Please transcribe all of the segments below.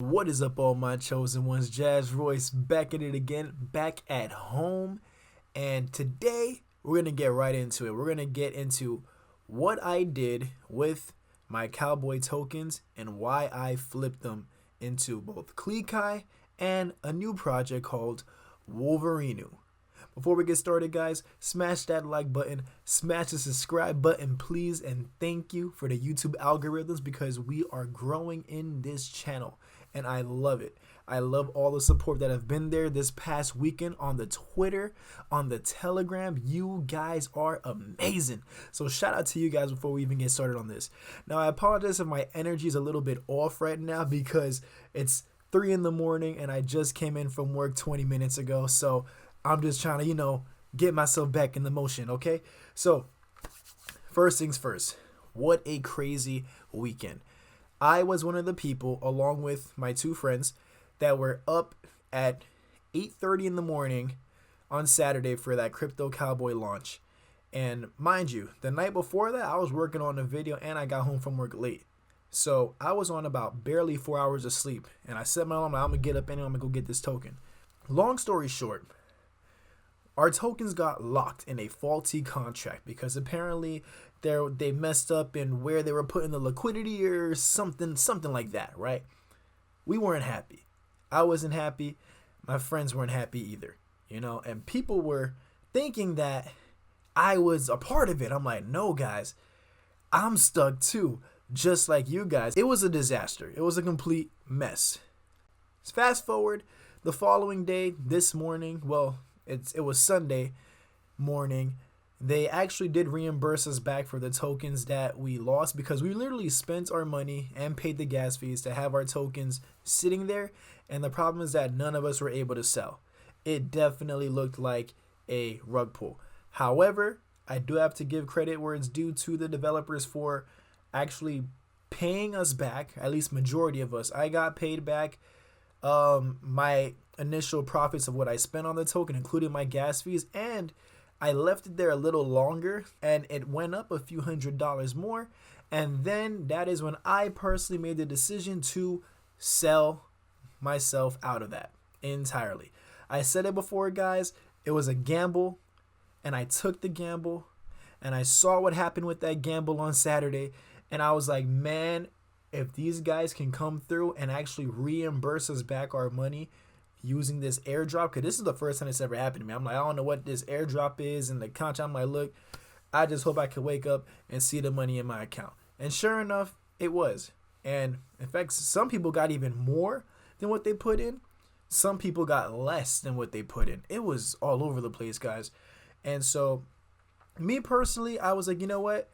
What is up, all my chosen ones? Jazz Royce back at it again, back at home. And today we're going to get right into it. We're going to get into what I did with my cowboy tokens and why I flipped them into both Klee and a new project called Wolverinu. Before we get started, guys, smash that like button, smash the subscribe button, please, and thank you for the YouTube algorithms because we are growing in this channel, and I love it. I love all the support that have been there this past weekend on the Twitter, on the Telegram. You guys are amazing. So shout out to you guys before we even get started on this. Now, I apologize if my energy is a little bit off right now because it's 3 in the morning and I just came in from work 20 minutes ago. So I'm just trying to, get myself back in the motion, okay? So, first things first, what a crazy weekend. I was one of the people, along with my two friends, that were up at 8:30 in the morning on Saturday for that Crypto Cowboy launch. And mind you, the night before that, I was working on a video and I got home from work late. So, I was on about barely 4 hours of sleep. And I set my alarm, I'm going to get up and I'm going to go get this token. Long story short, our tokens got locked in a faulty contract because apparently they messed up in where they were putting the liquidity or something like that, right? We weren't happy. I wasn't happy. My friends weren't happy either, and people were thinking that I was a part of it. I'm like, no, guys, I'm stuck too, just like you guys. It was a disaster. It was a complete mess. Fast forward the following day, this morning, it was Sunday morning. They actually did reimburse us back for the tokens that we lost because we literally spent our money and paid the gas fees to have our tokens sitting there. And the problem is that none of us were able to sell. It definitely looked like a rug pull. However, I do have to give credit where it's due to the developers for actually paying us back, at least majority of us. I got paid back my initial profits of what I spent on the token, including my gas fees, and I left it there a little longer and it went up a few $100s more. And then that is when I personally made the decision to sell myself out of that entirely. I said it before, guys, it was a gamble and I took the gamble and I saw what happened with that gamble on Saturday. And I was like, man, if these guys can come through and actually reimburse us back our money using this airdrop, because this is the first time it's ever happened to me. I'm like, I don't know what this airdrop is and the contract. I'm like, look, I just hope I can wake up and see the money in my account. And sure enough, it was. And in fact, some people got even more than what they put in. Some people got less than what they put in. It was all over the place, guys. And so me personally, I was like, you know what?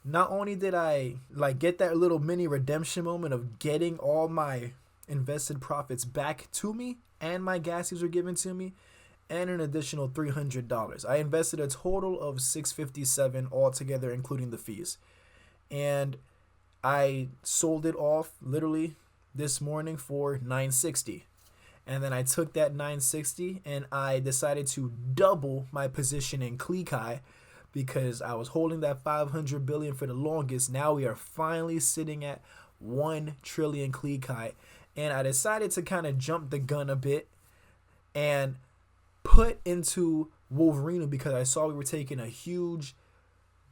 Not only did I get that little mini redemption moment of getting all my invested profits back to me and my gas fees were given to me and an additional $300. I invested a total of $657 altogether, including the fees. And I sold it off literally this morning for $960. And then I took that $960 and I decided to double my position in Klee because I was holding that 500 billion for the longest. Now we are finally sitting at 1 trillion Klee, and I decided to kind of jump the gun a bit and put into Wolverinu because I saw we were taking a huge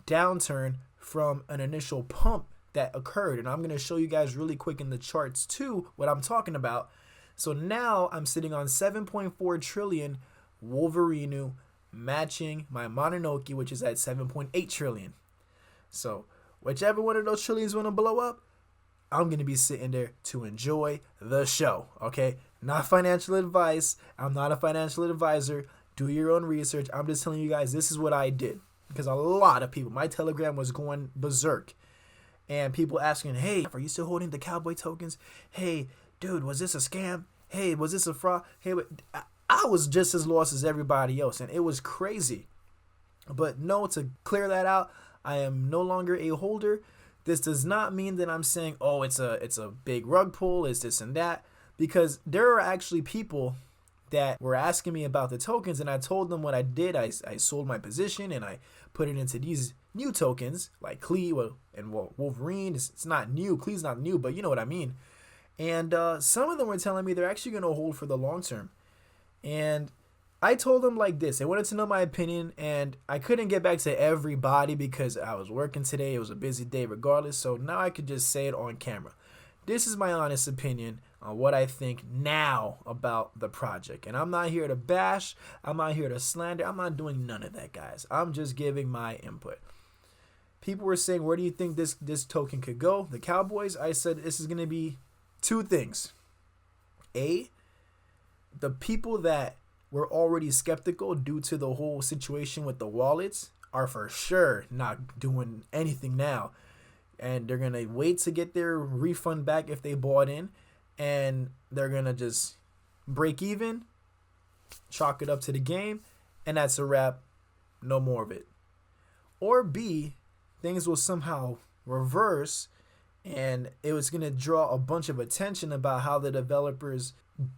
downturn from an initial pump that occurred. And I'm going to show you guys really quick in the charts too what I'm talking about. So now I'm sitting on 7.4 trillion Wolverinu, matching my Mononoke, which is at 7.8 trillion. So whichever one of those trillions want to blow up, I'm going to be sitting there to enjoy the show, okay? Not financial advice. I'm not a financial advisor. Do your own research. I'm just telling you guys this is what I did because a lot of people, my Telegram was going berserk. And people asking, hey, are you still holding the cowboy tokens? Hey, dude, was this a scam? Hey, was this a fraud? Hey, I was just as lost as everybody else, and it was crazy. But no, to clear that out, I am no longer a holder. This does not mean that I'm saying, oh, it's a big rug pull, it's this and that, because there are actually people that were asking me about the tokens, and I told them what I did. I sold my position, and I put it into these new tokens, like Klee and Wolverine. It's not new. Klee's not new, but you know what I mean. And some of them were telling me they're actually going to hold for the long term. And I told them like this. They wanted to know my opinion, and I couldn't get back to everybody because I was working today. It was a busy day regardless. So now I could just say it on camera. This is my honest opinion on what I think now about the project. And I'm not here to bash. I'm not here to slander. I'm not doing none of that, guys. I'm just giving my input. People were saying, where do you think this token could go? The Cowboys, I said this is going to be two things. A, the people that were already skeptical due to the whole situation with the wallets are for sure not doing anything now. And they're going to wait to get their refund back if they bought in. And they're going to just break even, chalk it up to the game, and that's a wrap. No more of it. Or B, things will somehow reverse, and it was going to draw a bunch of attention about how the developers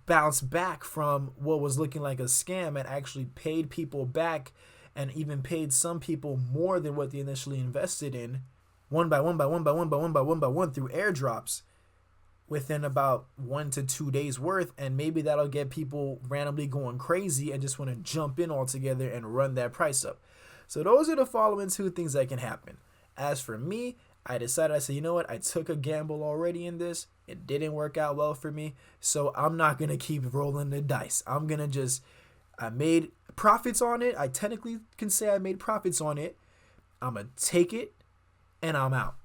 bounced back from what was looking like a scam and actually paid people back and even paid some people more than what they initially invested in, one by one through airdrops within about 1 to 2 days worth. And maybe that'll get people randomly going crazy and just want to jump in altogether and run that price up. So those are the following two things that can happen. As for me, I said, you know what? I took a gamble already in this. It didn't work out well for me. So I'm not going to keep rolling the dice. I'm going to I made profits on it. I technically can say I made profits on it. I'm going to take it and I'm out.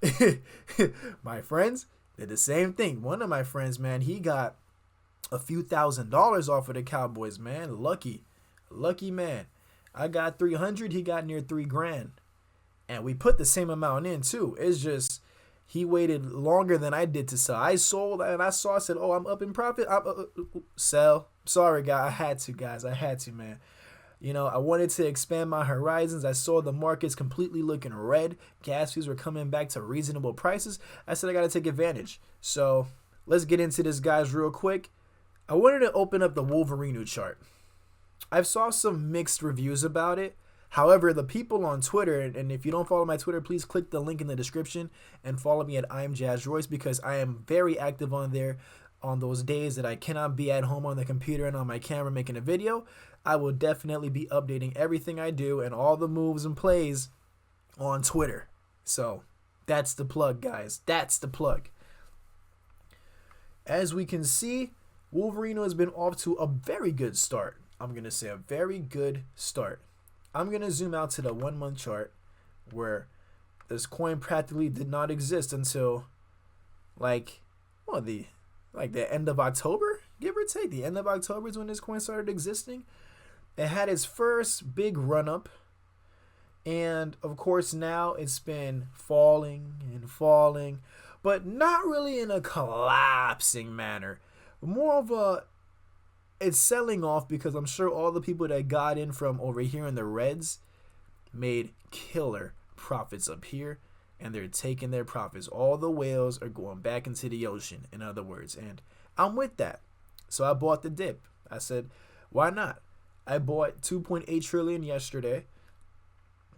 My friends did the same thing. One of my friends, man, he got a few $1,000s off of the Cowboys, man. Lucky man. I got 300. He got near $3,000. And we put the same amount in too. It's just he waited longer than I did to sell. I sold and I said, oh, I'm up in profit. Sell. Sorry, guys. I had to, man. You know, I wanted to expand my horizons. I saw the markets completely looking red. Gas fees were coming back to reasonable prices. I said I got to take advantage. So let's get into this, guys, real quick. I wanted to open up the Wolverinu chart. I've saw some mixed reviews about it. However, the people on Twitter, and if you don't follow my Twitter, please click the link in the description and follow me at I'm Jazz Royce, because I am very active on there on those days that I cannot be at home on the computer and on my camera making a video. I will definitely be updating everything I do and all the moves and plays on Twitter. So that's the plug, guys. That's the plug. As we can see, Wolverinu has been off to a very good start. I'm going to say a very good start. I'm going to zoom out to the 1 month chart where this coin practically did not exist until the end of October, give or take. The end of October is when this coin started existing. It had its first big run up, and of course now it's been falling and falling, but not really in a collapsing manner. More of it's selling off, because I'm sure all the people that got in from over here in the reds made killer profits up here, and they're taking their profits. All the whales are going back into the ocean, in other words, and I'm with that. So I bought the dip. I said, why not? I bought 2.8 trillion yesterday.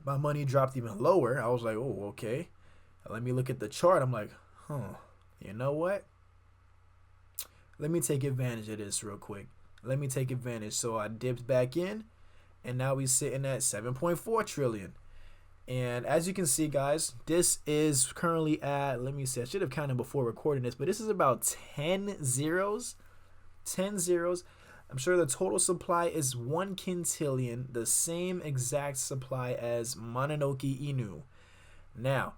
My money dropped even lower. I was like, oh, okay. Let me look at the chart. I'm like, you know what? Let me take advantage of this real quick. Let me take advantage. So I dipped back in, and now we're sitting at 7.4 trillion. And as you can see, guys, this is currently at, let me see, I should have counted before recording this, but this is about 10 zeros. 10 zeros. I'm sure the total supply is 1 quintillion, the same exact supply as Mononoke Inu. Now,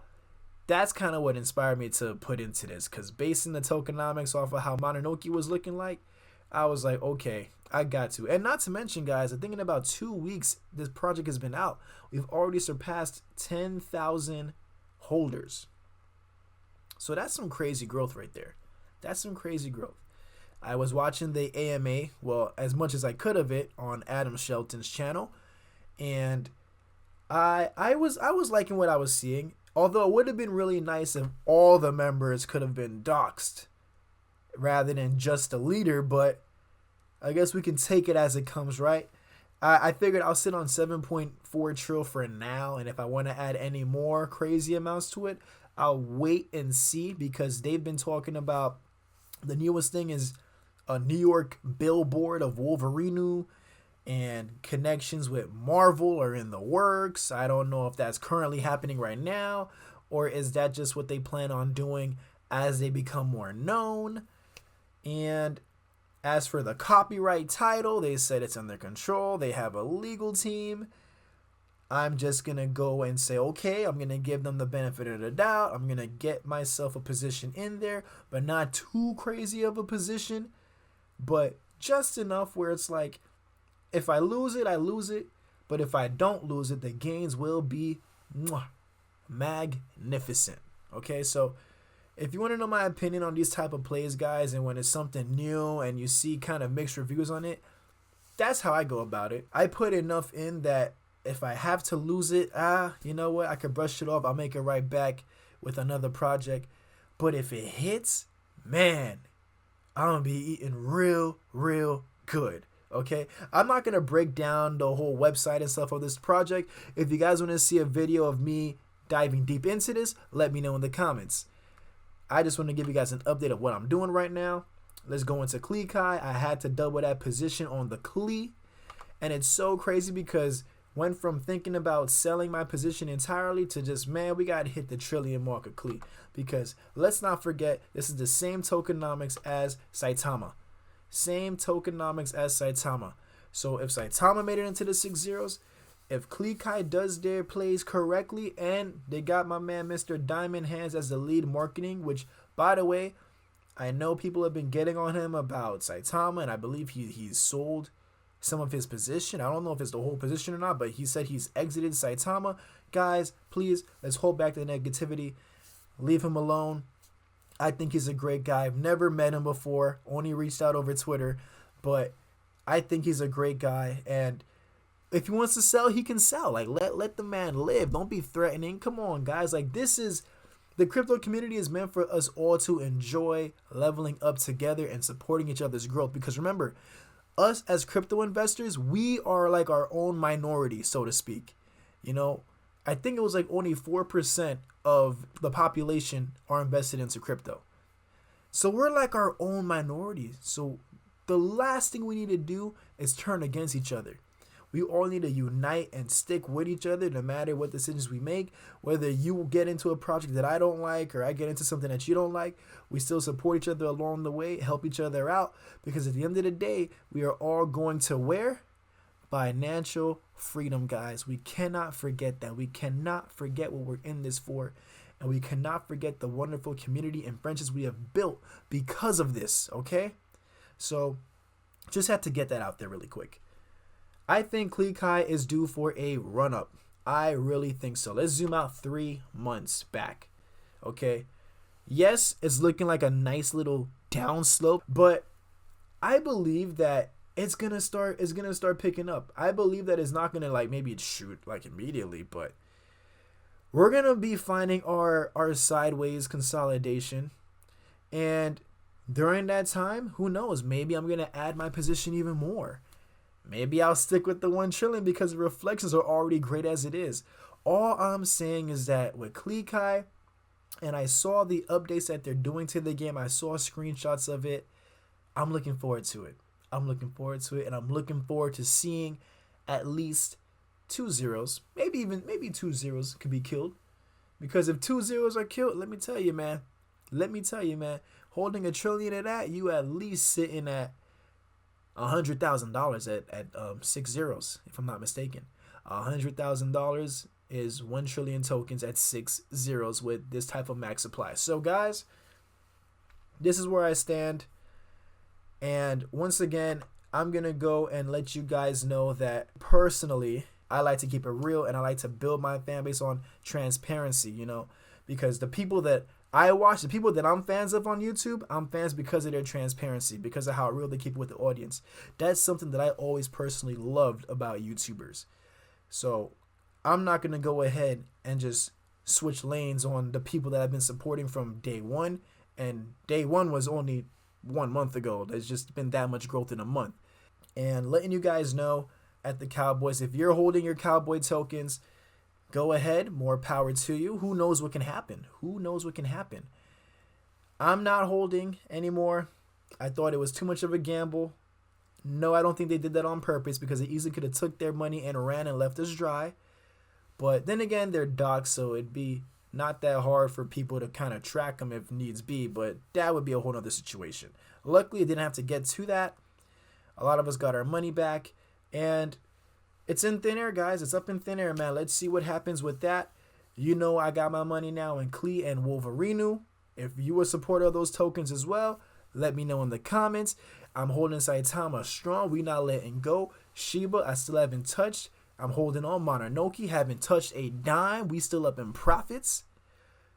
that's kind of what inspired me to put into this, because basing the tokenomics off of how Mononoke was looking like, I was like, okay, I got to. And not to mention, guys, I think in about 2 weeks this project has been out, we've already surpassed 10,000 holders. So that's some crazy growth right there. That's some crazy growth. I was watching the AMA, well, as much as I could of it, on Adam Shelton's channel, and I was liking what I was seeing. Although it would have been really nice if all the members could have been doxxed rather than just a leader, but I guess we can take it as it comes, right? I figured I'll sit on 7.4 trill for now, and if I want to add any more crazy amounts to it, I'll wait and see, because they've been talking about The newest thing is a New York billboard of Wolverinu, and connections with Marvel are in the works. I don't know if that's currently happening right now, or is that just what they plan on doing as they become more known. And as for the copyright title, they said it's under control. They have a legal team. I'm just going to go and say, okay, I'm going to give them the benefit of the doubt. I'm going to get myself a position in there, but not too crazy of a position, but just enough where it's like, if I lose it, I lose it. But if I don't lose it, the gains will be magnificent. Okay, so if you want to know my opinion on these type of plays, guys, and when it's something new and you see kind of mixed reviews on it, that's how I go about it. I put enough in that if I have to lose it, you know what? I could brush it off. I'll make it right back with another project. But if it hits, man, I'm going to be eating real, real good. Okay, I'm not going to break down the whole website and stuff of this project. If you guys want to see a video of me diving deep into this, let me know in the comments. I just want to give you guys an update of what I'm doing right now. Let's go into Klee. I had to double that position on the Klee. And it's so crazy because went from thinking about selling my position entirely to just, man, we got to hit the trillion mark of Klee. Because let's not forget, this is the same tokenomics as Saitama. Same tokenomics as Saitama. So if Saitama made it into the 6 zeros, if Klee does their plays correctly, and they got my man Mr. Diamond Hands as the lead marketing, which, by the way, I know people have been getting on him about Saitama, and I believe he's sold some of his position. I don't know if it's the whole position or not, but he said he's exited Saitama. Guys, please, let's hold back the negativity. Leave him alone. I think he's a great guy. I've never met him before. Only reached out over Twitter. But I think he's a great guy. And if he wants to sell, he can sell. Like, let the man live. Don't be threatening. Come on, guys. Like, this is... The crypto community is meant for us all to enjoy leveling up together and supporting each other's growth. Because remember, us as crypto investors, we are like our own minority, so to speak. You know, I think it was like only 4% of the population are invested into crypto. So we're like our own minority. So the last thing we need to do is turn against each other. We all need to unite and stick with each other no matter what decisions we make. Whether you get into a project that I don't like or I get into something that you don't like, we still support each other along the way, help each other out. Because at the end of the day, we are all going to where? Financial freedom, guys. We cannot forget that. We cannot forget what we're in this for. And we cannot forget the wonderful community and friendships we have built because of this, okay? So, just had to get that out there really quick. I think Klee is due for a run-up. I really think so. Let's zoom out 3 months back, okay? Yes, it's looking like a nice little downslope, but I believe that it's gonna start picking up. I believe that it's not gonna like maybe shoot like immediately, but we're gonna be finding our sideways consolidation, and during that time, who knows, maybe I'm gonna add my position even more. Maybe I'll stick with the 1 trillion because the reflections are already great as it is. All I'm saying is that with Klee, and I saw the updates that they're doing to the game, I saw screenshots of it, I'm looking forward to it. I'm looking forward to it, and I'm looking forward to seeing at least 2 zeros. Maybe 2 zeros could be killed. Because if 2 zeros are killed, let me tell you, man. Holding a trillion of that, you at least sitting at $100,000 at 6 zeros, if I'm not mistaken. $100,000 is 1 trillion tokens at 6 zeros with this type of max supply. So, guys, this is where I stand. And once again, I'm going to go and let you guys know that personally, I like to keep it real and I like to build my fan base on transparency, you know, because the people that I watch, the people that I'm fans of on YouTube, I'm fans because of their transparency, because of how real they keep it with the audience. That's something that I always personally loved about YouTubers. So I'm not going to go ahead and just switch lanes on the people that I've been supporting from day one. And day one was only 1 month ago. There's just been that much growth in a month. And letting you guys know at the Cowboys, if you're holding your Cowboy tokens, go ahead, more power to you. Who knows what can happen? I'm not holding anymore. I thought it was too much of a gamble. No, I don't think they did that on purpose because they easily could have took their money and ran and left us dry. But then again, they're docs, so it'd be not that hard for people to kind of track them if needs be. But that would be a whole other situation. Luckily, it didn't have to get to that. A lot of us got our money back. And it's in thin air, guys. It's up in thin air, man. Let's see what happens with that. You know I got my money now in Klee and Wolverinu. If you were a supporter of those tokens as well, let me know in the comments. I'm holding Saitama strong. We not letting go. Shiba, I still haven't touched. I'm holding on. Mononoke, haven't touched a dime. We still up in profits.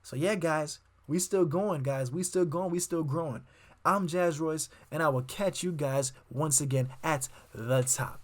So yeah, guys, we still going, guys. We still going. We still growing. I'm Jazz Royce, and I will catch you guys once again at the top.